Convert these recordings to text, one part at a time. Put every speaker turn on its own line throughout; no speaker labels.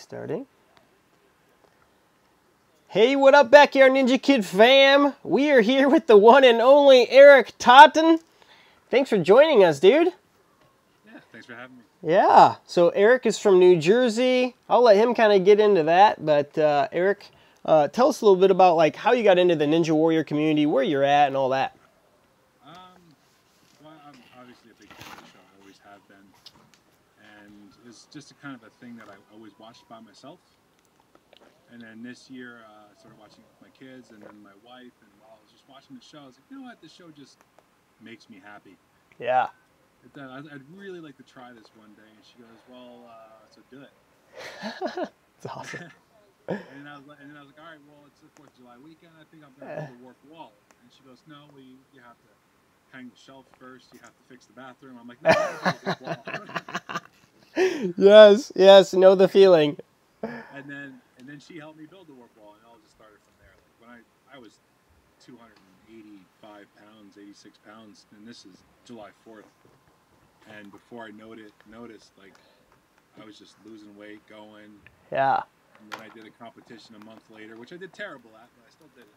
Starting. Hey, what up, Backyard Ninja Kid fam? We are here with the one and only Eric Totten. Thanks for joining us, dude.
Yeah, thanks for having me.
Yeah, so Eric is from New Jersey. I'll let him kind of get into that, but Eric, tell us a little bit about like how you got into the Ninja Warrior community, where you're at, and all that.
Well, I'm obviously a big fan of the show. I always have been, and it's just a kind of a thing that I always watched by myself. And then this year, I started watching it with my kids and then my wife. And while I was just watching the show, I was like, you know what? This show just makes me happy.
Yeah.
I'd really like to try this one day. And she goes, well, so do it.
It's awesome.
and I was like, all right, well, it's the 4th of July weekend. I think I'm going to build a warp wall. And she goes, no, well, you have to hang the shelf first. You have to fix the bathroom. I'm like, no, I'm build this wall.
Yes, know the feeling.
And then she helped me build the warp wall, and it all just started from there. Like when I was 285 pounds, 86 pounds, and this is July 4th. And before I noticed, like I was just losing weight, going.
Yeah.
And then I did a competition a month later, which I did terrible at, but I still did it.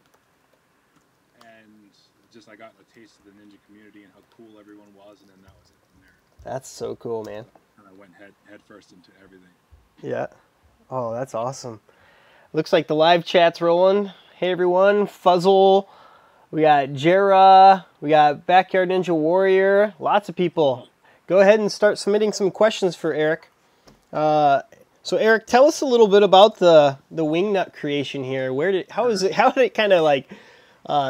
And just I got a taste of the ninja community and how cool everyone was, and then that was it from there.
That's so cool, man.
And I went head first into everything.
Yeah. Oh, that's awesome. Looks like the live chat's rolling. Hey, everyone. Fuzzle. We got Jera. We got Backyard Ninja Warrior. Lots of people. Go ahead and start submitting some questions for Eric. So, Eric, tell us a little bit about the Wingnut creation here. How did it kind of like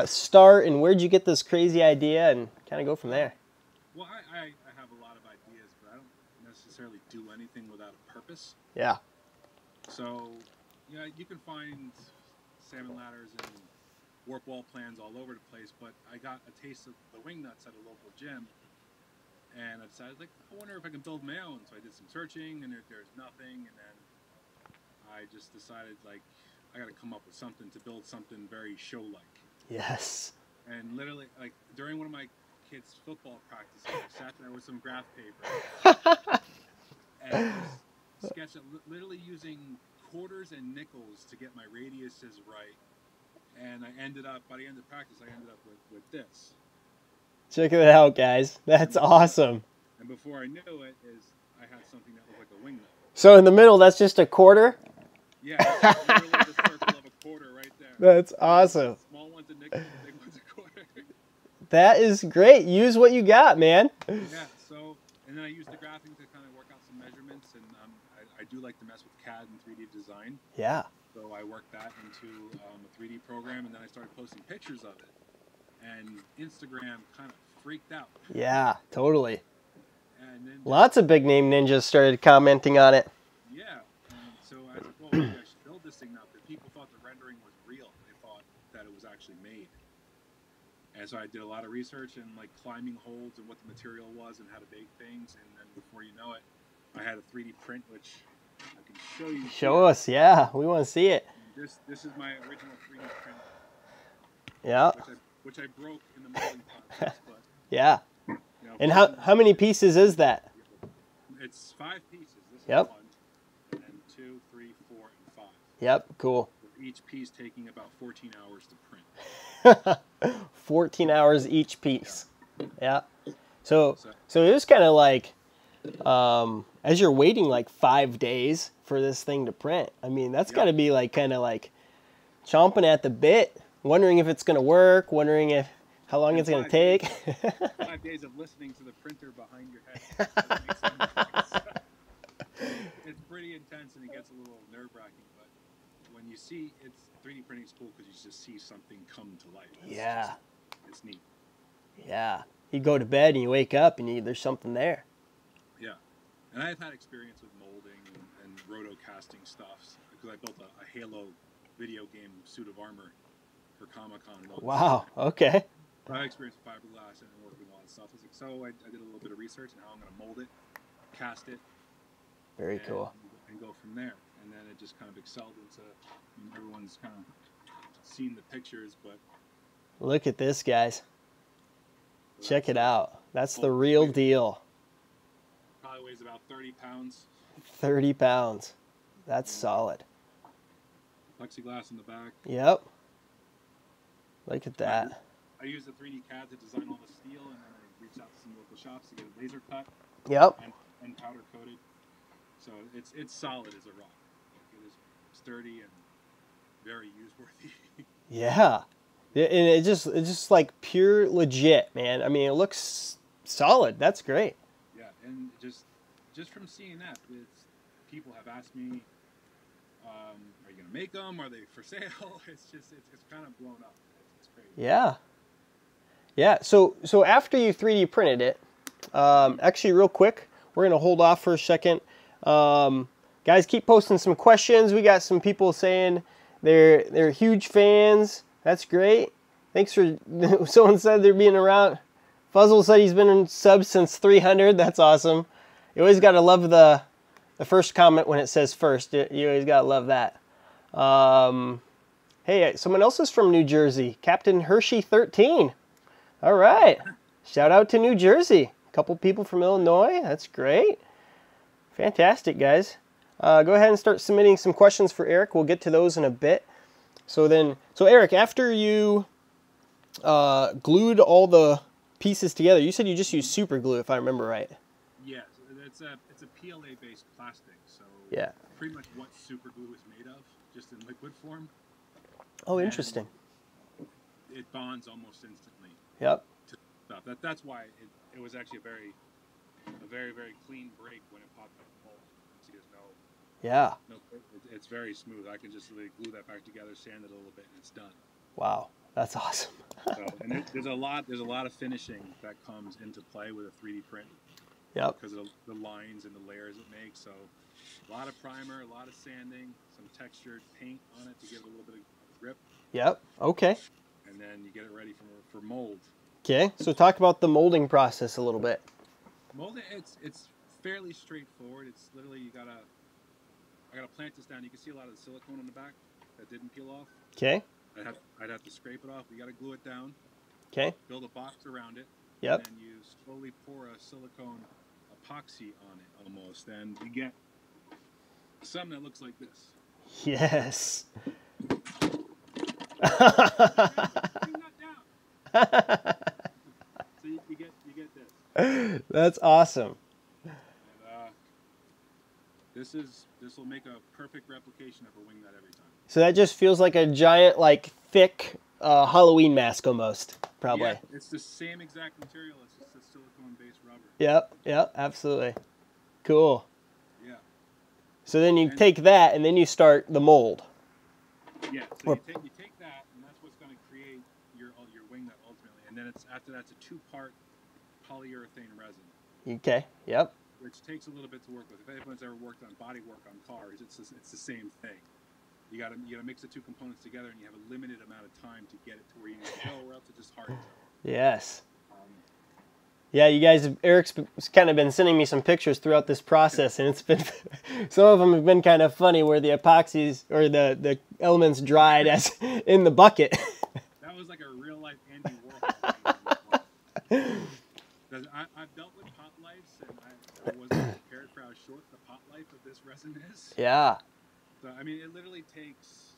start, and where'd you get this crazy idea, and kind of go from there?
Well, I have a lot of ideas, but I don't necessarily do anything without a purpose.
Yeah.
So, yeah, you can find salmon ladders and warp wall plans all over the place, but I got a taste of the Wingnuts at a local gym, and I decided, like, I wonder if I can build my own. So I did some searching, and there's nothing, and then I just decided, like, I got to come up with something to build something very show-like.
Yes.
And literally, like, during one of my kids' football practices, I sat there with some graph paper, and sketched it, literally using quarters and nickels to get my radiuses right. And I ended up, by the end of practice, I ended up with this.
Check it out, guys. That's awesome.
And before I knew it, I had something that looked like a wingnut.
So in the middle, that's just a quarter?
Yeah, literally the circle of a quarter right there.
That's awesome.
Small one's a nickel, big one's a quarter.
That is great. Use what you got, man.
Yeah, so, and then I used the graphing to kind of work out some measurements, and I do like to mess with CAD and 3D design.
Yeah.
So I worked that into a 3D program, and then I started posting pictures of it. And Instagram kind of freaked out.
Yeah, totally.
And then
lots of big name ninjas started commenting on it.
Yeah. So I was like, well, maybe I should build this thing now. But people thought the rendering was real. They thought that it was actually made. And so I did a lot of research and like climbing holds and what the material was and how to bake things. And then before you know it, I had a 3D print, which I can show you.
Show us, yeah. We want to see it.
This is my original 3D print.
Yeah.
Which I broke in the molding process. But,
yeah.
You know,
and how many pieces is that?
It's 5 pieces. This
yep.
is 1, and then 2, 3, 4, and 5.
Yep, cool.
With each piece taking about 14 hours to print.
14 hours each piece. Yeah. So it was kind of like, as you're waiting like 5 days for this thing to print, I mean, that's got to be like kind of like chomping at the bit, wondering if it's going to work, wondering how long it's going to take.
5 days of listening to the printer behind your head. It's pretty intense and it gets a little nerve-wracking, but when you see it's 3D printing is cool because you just see something come to life. It's neat.
Yeah. You go to bed and you wake up and there's something there.
Yeah. And I've had experience with molding and roto casting stuff because I built a Halo video game suit of armor for Comic-Con once.
Wow. Okay.
I had experience with fiberglass and working with a lot of stuff. So I did a little bit of research on how I'm going to mold it, cast it.
Very cool.
And go from there. And then it just kind of excelled into, everyone's kind of seen the pictures, but.
Look at this, guys. Check it out. That's the real deal.
Probably weighs about 30 pounds.
30 pounds. That's solid.
Plexiglass in the back.
Yep. Look at that.
I use the 3D CAD to design all the steel, and then I reached out to some local shops to get it laser cut.
Yep.
And powder coated. So it's solid as a rock. It is sturdy and very use-worthy.
Yeah. And it's just like pure legit, man. I mean, it looks solid. That's great.
Yeah, and just from seeing that, people have asked me, are you gonna make them? Are they for sale? It's kind of blown up. It's crazy.
Yeah. Yeah. So after you 3D printed it, actually, real quick, we're gonna hold off for a second. Guys, keep posting some questions. We got some people saying they're huge fans. That's great. Thanks for, someone said they're being around. Fuzzle said he's been in subs since 300. That's awesome. You always got to love the first comment when it says first. You always got to love that. Hey, someone else is from New Jersey. Captain Hershey 13. All right. Shout out to New Jersey. A couple people from Illinois. That's great. Fantastic, guys. Go ahead and start submitting some questions for Eric. We'll get to those in a bit. So Eric, after you glued all the pieces together, you said you just used super glue, if I remember right.
Yes, it's a PLA-based plastic, so
yeah,
pretty much what super glue is made of, just in liquid form.
Oh, interesting.
And it bonds almost instantly.
Yep.
To stuff. That's why it was actually a very clean break when it popped up the mold. So there's
yeah.
It's very smooth. I can just really glue that back together, sand it a little bit, and it's done.
Wow, that's awesome.
So, and there's a lot of finishing that comes into play with a 3D print.
Yep.
Because of the lines and the layers it makes. So a lot of primer, a lot of sanding, some textured paint on it to give it a little bit of grip.
Yep. Okay.
And then you get it ready for mold.
Okay. So talk about the molding process a little bit.
Molding, it's fairly straightforward. It's literally I gotta plant this down. You can see a lot of the silicone on the back that didn't peel off.
Okay.
I'd have to scrape it off. You gotta glue it down.
Okay.
Build a box around it.
Yep.
And you slowly pour a silicone epoxy on it almost, and you get something that looks like this.
Yes.
Bring that down. So you get this.
That's awesome.
And, this will make a perfect replication of a wingnut every time.
So that just feels like a giant, like thick Halloween mask almost, probably.
Yeah, it's the same exact material. It's just a silicone-based rubber.
Yep, absolutely. Cool.
Yeah.
So then you take that and then you start the mold.
Yeah. So you take that, and that's what's going to create your wingnut ultimately. And then after that's a 2-part polyurethane resin.
Okay. Yep.
Which takes a little bit to work with. If anyone's ever worked on body work on cars, it's the same thing. You gotta mix the two components together, and you have a limited amount of time to get it to where you need to go, or else it just hardens.
Yes. Yeah, you guys, Eric's kind of been sending me some pictures throughout this process, and it's been, some of them have been kind of funny where the epoxies or the elements dried as in the bucket.
That was like a real life Andy Warhol. I've dealt with pot lives, and I wasn't prepared for how short the pot life of this resin is.
Yeah.
So, I mean, it literally takes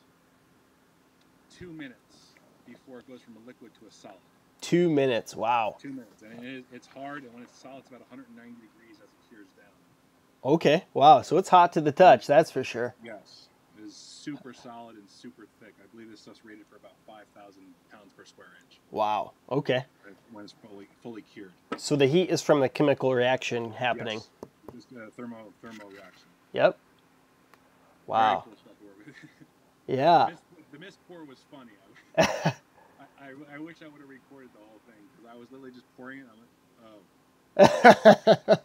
2 minutes before it goes from a liquid to a solid.
2 minutes, wow.
2 minutes, and it's hard, and when it's solid, it's about 190 degrees as it cures down.
Okay, wow, so it's hot to the touch, that's for sure.
Yes, it is super solid and super thick. I believe this stuff's rated for about 5,000 pounds per square inch.
Wow, okay.
When it's fully cured.
So the heat is from the chemical reaction happening.
Yes, just a thermo reaction.
Yep. Wow.
Very cool stuff to work with.
Yeah.
The mist pour was funny. I wish I would have recorded the whole thing, because I was literally just pouring it. I'm like, oh.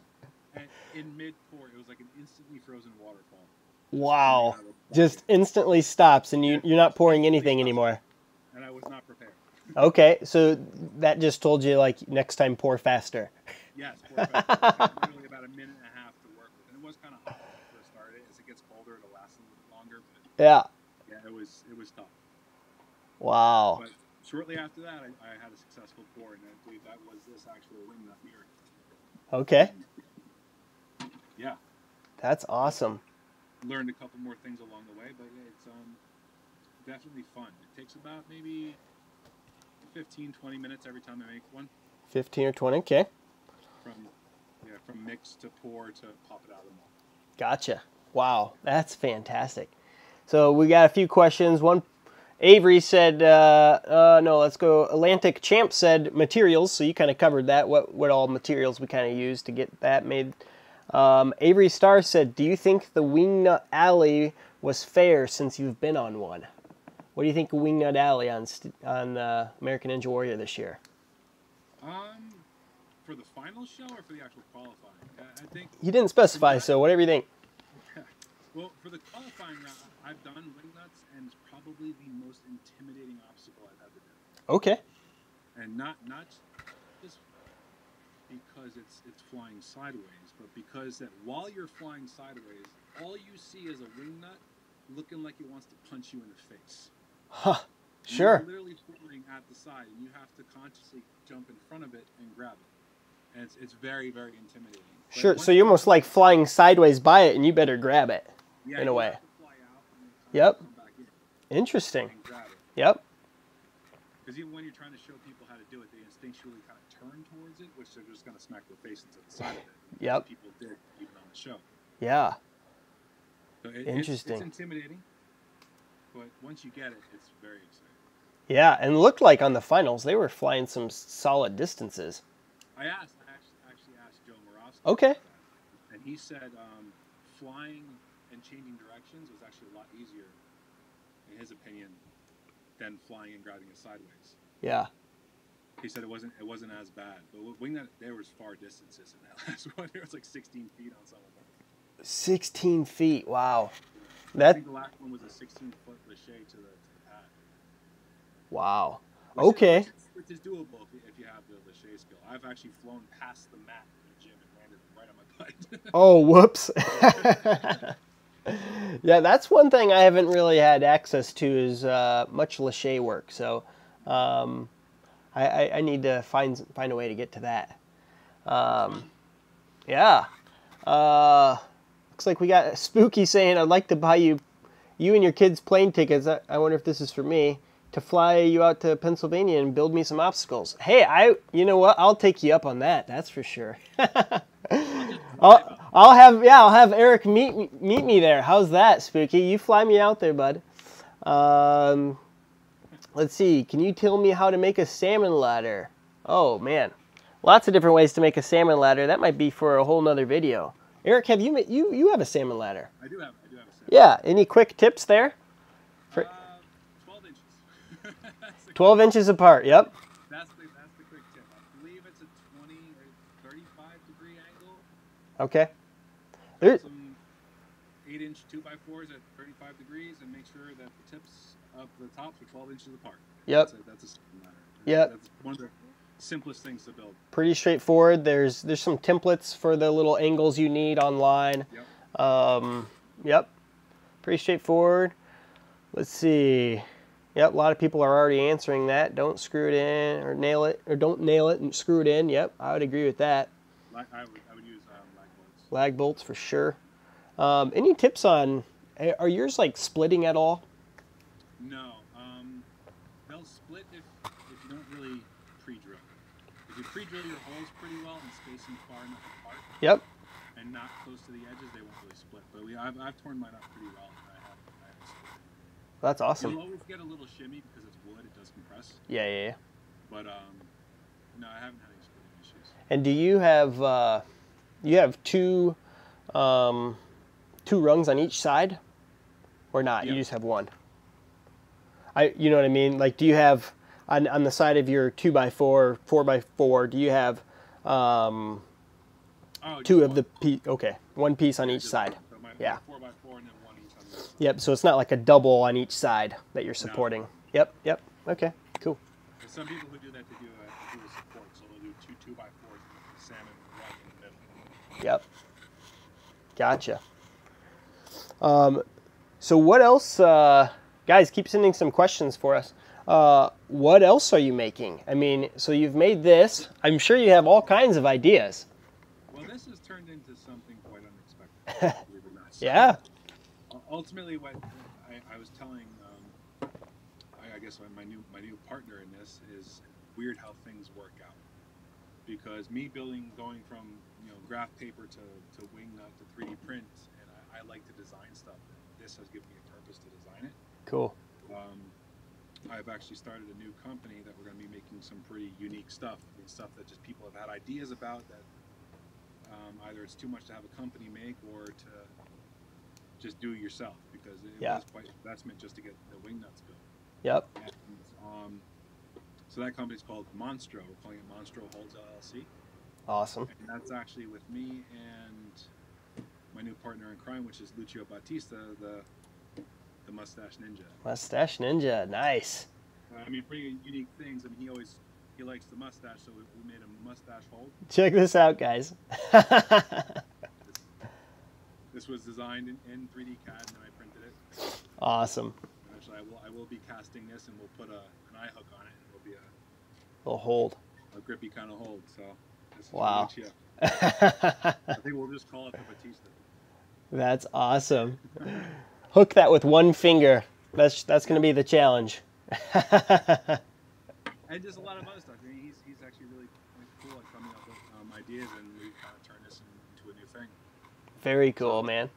And in mid-pour, it was like an instantly frozen waterfall.
Wow. Just instantly stops, and you're not pouring anything anymore.
And I was not prepared.
Okay, so that just told you, like, next time pour faster.
Yes, pour faster. It took literally about a minute and a half to work with. And it was kind of hot when I first started. As it gets colder, it'll last a little bit longer. But
yeah.
Yeah, it was tough.
Wow.
But shortly after that, I had a successful pour, and I believe that was this actual wingnut here.
Okay.
Yeah.
That's awesome.
learned a couple more things along the way, but yeah, it's definitely fun. It takes about maybe 15-20 minutes every time I make one.
15 or 20, okay.
From mix to pour to pop it out of the mold.
Gotcha. Wow, that's fantastic. So we got a few questions. One, Avery said, no, let's go. Atlantic Champ said materials, so you kind of covered that, what all materials we kind of use to get that made. Avery Starr said, do you think the Wingnut Alley was fair since you've been on one? What do you think of Wingnut Alley on American Ninja Warrior this year?
For the final show or for the actual qualifying? I think
he didn't specify, so whatever you think.
Well, for the qualifying, I've done Wingnuts, and it's probably the most intimidating obstacle I've had to do.
Okay.
And not just because it's flying sideways, but because that while you're flying sideways, all you see is a wingnut looking like it wants to punch you in the face.
Huh. Sure.
You're literally flying at the side, and you have to consciously jump in front of it and grab it. And it's very, very intimidating. But
sure. So you're almost like flying sideways by it, and you better grab it, in a way.
Have to fly out and
yep.
Come back in.
Interesting.
And grab it.
Yep.
Because even when you're trying to show people how to do it, they instinctually kind of turn towards it, which they're just going to smack their face into the side of it.
Yep.
People did, even on the show.
Yeah.
So
interesting.
It's intimidating, but once you get it, it's very exciting.
Yeah, and it looked like on the finals they were flying some solid distances.
I actually asked Joe Moravsky.
Okay.
And he said flying and changing directions was actually a lot easier, in his opinion, than flying and grabbing it sideways.
Yeah.
He said it wasn't as bad. But Wingnut, there was far distances in that last one. There was like 16 feet on some of them.
16 feet. Wow.
I think the last one was a 16-foot lâché to the pad.
Wow. Okay.
Which is doable if you have the lâché skill. I've actually flown past the mat in the gym and landed right on my butt.
Oh, whoops. Yeah, that's one thing I haven't really had access to is much lâché work. So I need to find a way to get to that. Yeah. Looks like we got Spooky saying, I'd like to buy you and your kids plane tickets. I wonder if this is for me, to fly you out to Pennsylvania and build me some obstacles. Hey, you know what? I'll take you up on that. That's for sure. I'll have Eric meet me there. How's that, Spooky? You fly me out there, bud. Let's see. Can you tell me how to make a salmon ladder? Oh man, lots of different ways to make a salmon ladder. That might be for a whole nother video. Eric, have you have a salmon ladder?
I do have a salmon.
Yeah. Any quick tips there?
12 inches.
12 inches apart. Yep.
That's the quick tip. I believe it's a 20 or 35 degree angle.
Okay.
There's some 8-inch 2x4s at 35 degrees, and make sure that the tips of the tops are 12 inches apart.
Yep.
That's a salmon ladder.
Yep.
That's one of the simplest things to build.
Pretty straightforward. There's some templates for the little angles you need online.
Yep.
Yep. Pretty straightforward. Let's see. Yep, a lot of people are already answering that. Don't screw it in or nail it, or don't nail it and screw it in. Yep, I would agree with that.
I would use lag bolts.
Lag bolts for sure. Any tips on, are yours like splitting at all?
No. They'll split if you don't really pre-drill. If you pre-drill your holes pretty well and space them far enough apart.
Yep.
And not close to the edges, they won't really split. But I've torn mine up pretty well. And I haven't split.
That's awesome.
You'll always get a little shimmy because it's wood; it does compress.
Yeah.
But no, I haven't had any splitting issues.
And do you have two rungs on each side, or not?
Yep.
You just have one. You know what I mean? Like, do you have on the side of your 2x4, 4x4? Do you have two of the piece? Okay, one piece on each side.
So
yeah.
4x4 and then one each on the other side.
Yep. So it's not like a double on each side that you're supporting. No. Yep. Okay. Cool.
There's some people who do that to do a support, so they'll do two 2x4s and the salmon right in the middle.
Yep. Gotcha. So what else, guys, keep sending some questions for us. What else are you making? I mean, so you've made this. I'm sure you have all kinds of ideas.
Well, this has turned into something quite unexpected. Believe it or not.
Yeah.
ultimately, what I was telling, I guess my new partner in this is weird how things work out. Because me going from graph paper to Wingnut to 3D print, and I like to design stuff. And this has given me a purpose to design it.
Cool.
I've actually started a new company that we're going to be making some pretty unique stuff. I mean, stuff that just people have had ideas about that either it's too much to have a company make or to just do it yourself, because it was quite an investment just to get the Wingnuts built.
Yep.
And, so that company's called Monstro. We're calling it Monstro Holds LLC.
Awesome.
And that's actually with me and my new partner in crime, which is Lucio Bautista, the Mustache Ninja.
Mustache Ninja, nice.
I mean, pretty unique things. I mean, he likes the mustache, so we made a mustache hold.
Check this out, guys.
This was designed in 3D CAD, and I printed it.
Awesome.
Actually, I will be casting this, and we'll put an eye hook on it, and it'll be
a hold,
a grippy kind of hold. So this is
wow.
I think we'll just call it the Batista.
That's awesome. Hook that with one finger. That's going to be the challenge.
And just a lot of other stuff. I mean, he's actually really cool at coming up with ideas, and we kind of turn this into a new thing.
Very cool, man.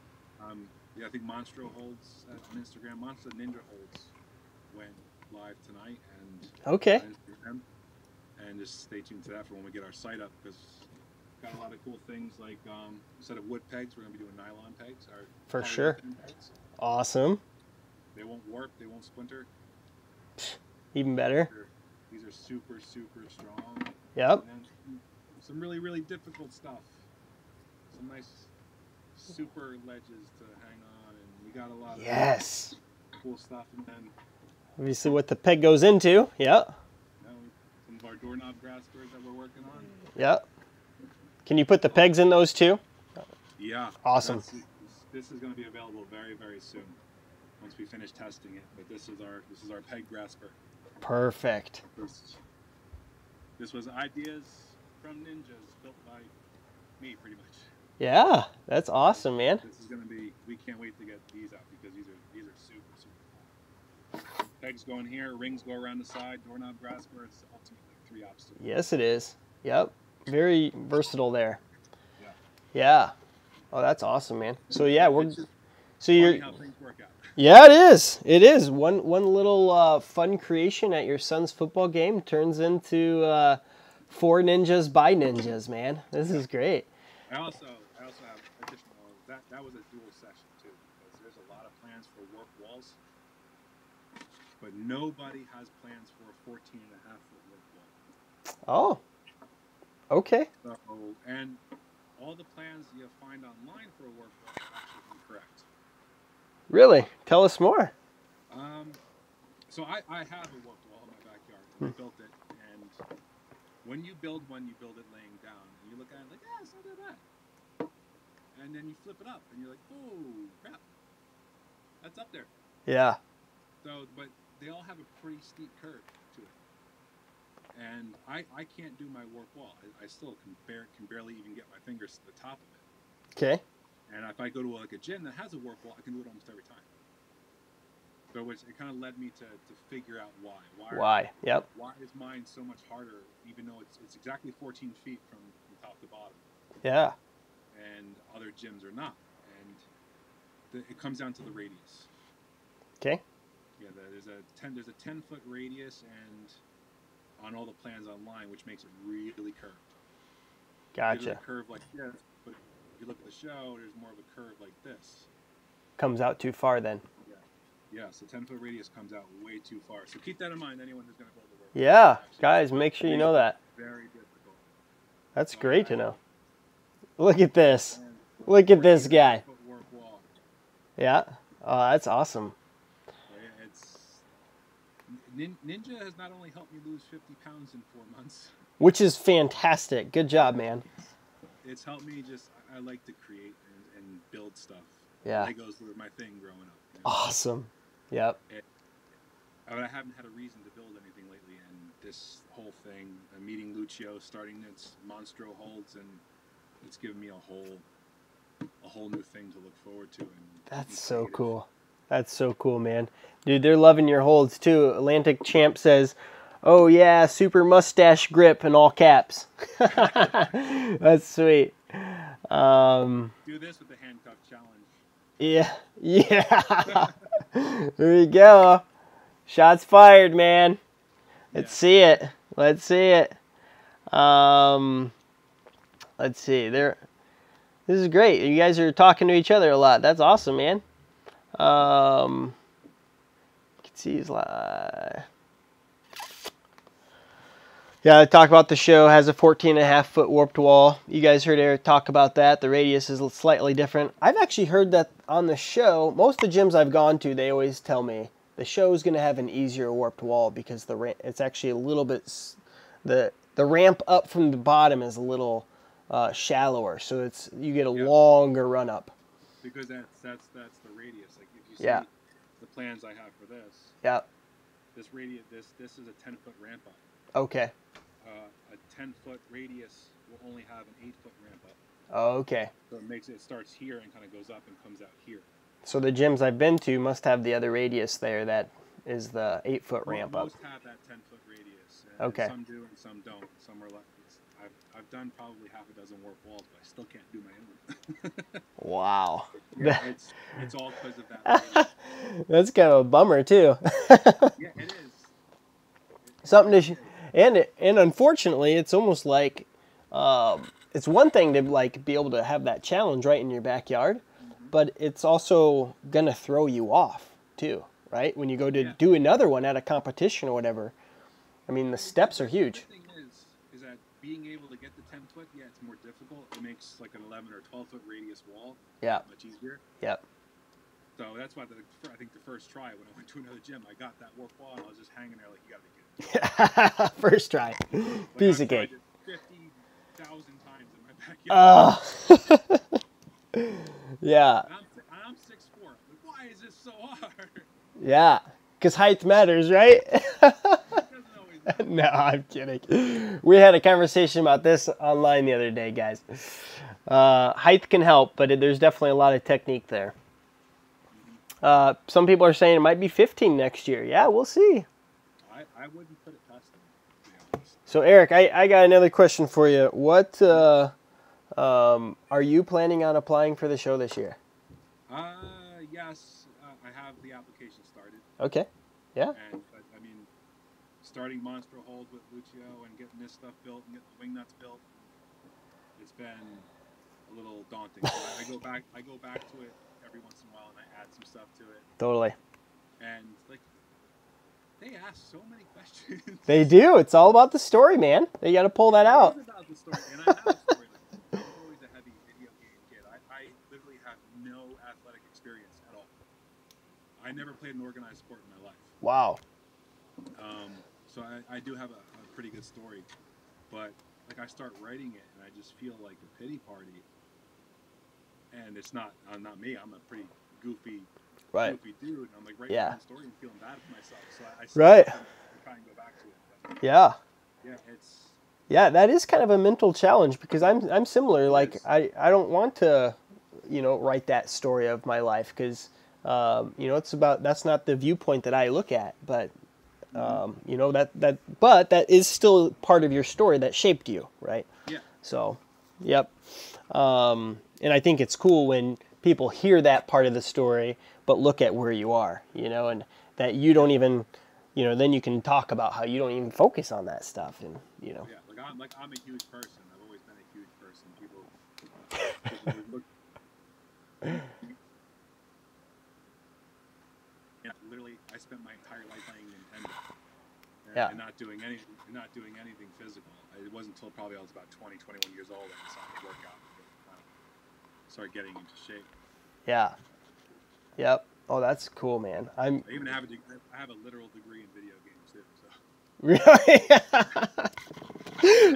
Yeah, I think Monstro holds on Instagram. Monster Ninja holds went live tonight, and
okay.
On Instagram, and just stay tuned to that for when we get our site up, because we've got a lot of cool things like instead of wood pegs, we're gonna be doing nylon pegs.
For sure.
Pegs.
Awesome.
They won't warp. They won't splinter.
Even better.
These are super, super strong.
Yep.
And some really, really difficult stuff. Some nice super ledges to hang on, and we got a lot of cool stuff. And then
obviously what the peg goes into. Yep.
Some of our doorknob graspers that we're working on.
Yep. Can you put the pegs in those too?
Yeah.
Awesome.
This is going to be available very, very soon once we finish testing it. But this is our peg grasper.
Perfect.
This was ideas from ninjas built by me, pretty much.
Yeah, that's awesome, man.
This is going to be. We can't wait to get these out, because these are super, super cool. Pegs go in here, rings go around the side, doorknob grasper. It's ultimately 3 obstacles.
Yes, it is. Yep. Very versatile there.
Yeah.
Yeah. Oh, that's awesome, man. So yeah, you're.
How things work out.
Yeah, it is. It is. One little fun creation at your son's football game turns into 4 ninjas by ninjas, man. This is great.
I also have additional. That was a dual session too, because there's a lot of plans for warp walls, but nobody has plans for a 14.5-foot warp wall.
Oh. Okay.
So, and all the plans you find online for a warp wall are actually incorrect.
Really? Tell us more.
So I have a warped wall in my backyard. And I built it, and when you build one, you build it laying down, and you look at it like, yeah, it's not that bad. And then you flip it up, and you're like, oh crap, that's up there.
Yeah.
So, but they all have a pretty steep curve to it, and I can't do my warp wall. I still can barely even get my fingers to the top of it.
Okay.
And if I go to like a gym that has a warp wall, I can do it almost every time. So it kind of led me to figure out why.
Why? Yep.
Why is mine so much harder, even though it's exactly 14 feet from top to bottom?
Yeah.
And other gyms are not. And it comes down to the radius.
Okay.
Yeah, there's a 10-foot radius, and on all the plans online, which makes it really curved.
Gotcha.
There's a curve like this, but if you look at the show, there's more of a curve like this.
Comes out too far then.
Yeah, so 10-foot radius comes out way too far. So keep that in mind, anyone who's going to build a warp.
Yeah, guys, make sure you know that.
Very difficult.
That's great to know. Look at this. Look at this guy.
Warp wall.
Yeah. Oh, that's awesome.
Ninja has not only helped me lose 50 pounds in 4 months.
Which is fantastic. Good job, man.
It's helped me I like to create and build stuff.
Yeah.
Legos were my thing growing up. You know?
Awesome. Yep.
I haven't had a reason to build anything lately, and this whole thing, meeting Lucio, starting its Monstro holds, and it's given me a whole a whole new thing to look forward to. And
that's so cool. That's so cool, man. Dude, they're loving your holds too. Atlantic Champ says, "Oh yeah, super mustache grip" in all caps. That's sweet.
Do this with the handcuff challenge.
Yeah, yeah. There you go. Shots fired, man. Let's see it. Let's see it. Let's see. This is great. You guys are talking to each other a lot. That's awesome, man. You can see he's live. Yeah, talk about the show. Has a 14.5-foot warped wall. You guys heard Eric talk about that. The radius is slightly different. I've actually heard that on the show. Most of the gyms I've gone to, they always tell me the show is going to have an easier warped wall because it's actually a little bit, the ramp up from the bottom is a little shallower, so you get a longer run up.
Because that's the radius. Like if you see the plans I have for this.
Yeah.
This radius, this is a 10-foot ramp up.
Okay.
A 10-foot radius will only have an 8-foot ramp up.
Oh, okay.
So it starts here and kind of goes up and comes out here.
So the gyms I've been to must have the other radius there that is the 8-foot ramp up.
Most have that 10-foot radius. And
okay.
Some do and some don't. Some are left. I've done probably half a dozen warp walls, but I still can't do my own.
Wow.
Yeah, it's all because of that radius.
That's kind of a bummer too.
Yeah, it is.
Something to and unfortunately, it's almost like it's one thing to like be able to have that challenge right in your backyard, but it's also gonna throw you off too, right? When you go to do another one at a competition or whatever. I mean, the steps are huge.
The thing is that being able to get the 10-foot, it's more difficult. It makes like an 11 or 12-foot radius wall much easier.
Yep.
So that's why I think the first try when I went to another gym, I got that warp wall and I was just hanging there like, you gotta be kidding.
First try.
Like
Piece of cake.
50,000 times in my backyard.
Yeah.
I'm 6'4". Like, why is this so hard?
Yeah. Because height matters, right?
It doesn't always matter.
No, I'm kidding. We had a conversation about this online the other day, guys. Height can help, but there's definitely a lot of technique there. Some people are saying it might be 15 next year. Yeah, we'll see.
I wouldn't put it past them, to be honest.
So, Eric, I got another question for you. What are you planning on applying for the show this year?
Yes, I have the application started.
Okay. Yeah.
But I mean, starting Monster Hold with Lucio and getting this stuff built and getting the Wingnuts built, it's been a little daunting. So I go back to it every once in a while and I add some stuff to it.
Totally.
And like, they ask so many questions.
They do. It's all about the story, man. They got to pull that out.
It is about the story, and I have a story. Like, I was always a heavy video game kid. I literally have no athletic experience at all. I never played an organized sport in my life.
Wow.
So I do have a pretty good story, but like I start writing it, and I just feel like a pity party. And it's not me. I'm a pretty goofy dude. And I'm like writing my own story and feeling bad for myself. So I try and go back to it. But
yeah,
it's
that is kind of a mental challenge because I'm similar. Like I don't want to, write that story of my life because it's about that's not the viewpoint that I look at. But but that is still part of your story that shaped you, right?
Yeah.
So, yep. And I think it's cool when people hear that part of the story, but look at where you are, and that you don't even, then you can talk about how you don't even focus on that stuff, and
Yeah, I'm a huge person. I've always been a huge person. People look. Literally, I spent my entire life playing Nintendo and not doing anything physical. It wasn't until probably I was about 20, 21 years old that I decided to work out. Start getting into shape.
Yeah. Yep. Oh, that's cool, man.
I even have I have a literal degree in video games too. So.
Really?
I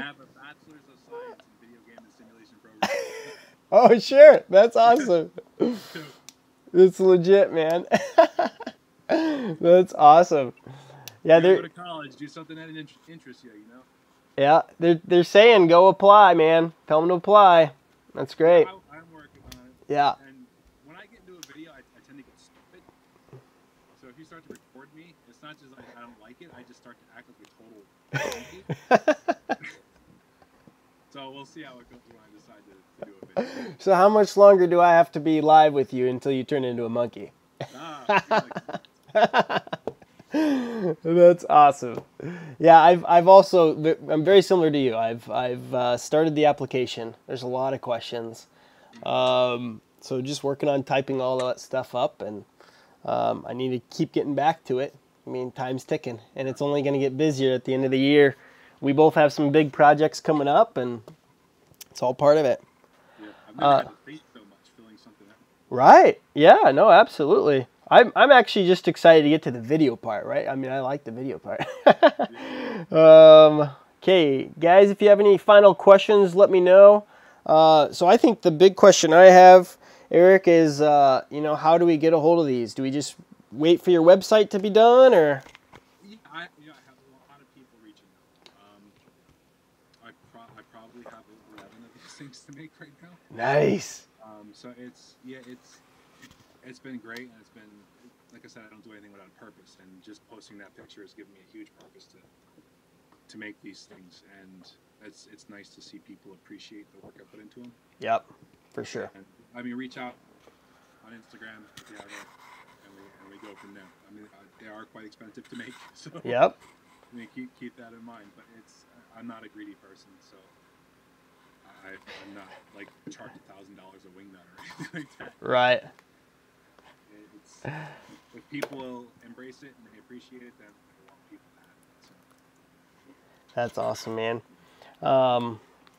have a bachelor's of science in video game and simulation programming.
Oh, sure. That's awesome. It's legit, man. That's awesome. Yeah,
go to college, do something that interests you.
Yeah, they're saying go apply, man. Tell them to apply. That's great.
I'm working on it.
Yeah.
And when I get into a video, I tend to get stupid. So if you start to record me, it's not just like I don't like it. I just start to act like a total monkey. So we'll see how it goes when I decide to do a video.
So how much longer do I have to be live with you until you turn into a monkey? That's awesome. Yeah, I've also, I'm very similar to you. I've started the application. There's a lot of questions. So just working on typing all that stuff up, and I need to keep getting back to it. I mean, time's ticking, and it's only going to get busier at the end of the year. We both have some big projects coming up, and it's all part of it.
Yeah, I've never had to think so much filling something out.
Right. Yeah, no, absolutely. I'm actually just excited to get to the video part, right? I mean, I like the video part. Okay, guys, if you have any final questions, let me know. So I think the big question I have, Eric, is, you know, how do we get a hold of these? Do we just wait for your website to be done, or?
Yeah, I have a lot of people reaching out. I probably have 11 of these things to make right now.
Nice.
So it's been great, and it's been, like I said, I don't do anything without a purpose, and just posting that picture has given me a huge purpose to make these things, and it's nice to see people appreciate the work I put into them.
Yep, for sure.
And, I mean, reach out on Instagram if you have it, and we go from there. I mean, they are quite expensive to make, so
Yep.
I mean, keep that in mind. But I'm not a greedy person, so I'm not like charge $1,000 a wingnut or anything like that.
Right.
If people embrace it and they appreciate it, then I want people to have it. So.
That's awesome, man.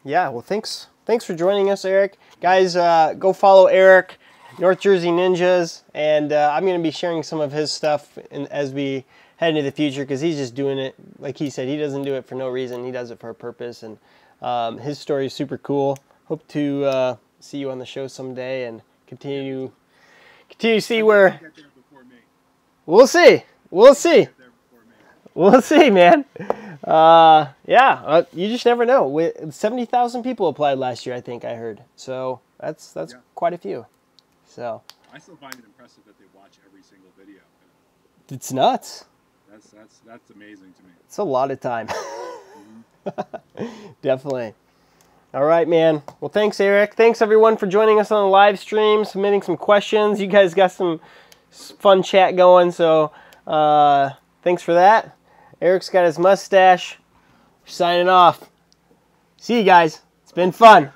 Yeah, well, thanks for joining us, Eric. Guys, go follow Eric, North Jersey Ninjas, and I'm going to be sharing some of his stuff as we head into the future, because he's just doing it, like he said, he doesn't do it for no reason. He does it for a purpose, and his story is super cool. Hope to see you on the show someday and continue to see where... We'll see. We'll see. We'll see, man. Yeah, you just never know. 70,000 people applied last year, I think I heard. So that's quite a few. So
I still find it impressive that they watch every single video.
It's nuts.
That's amazing to me.
It's a lot of time. Definitely. All right, man. Well, thanks, Eric. Thanks, everyone, for joining us on the live stream, submitting some questions. You guys got some fun chat going, so thanks for that. Eric's got his mustache. We're signing off. See you guys. It's been fun.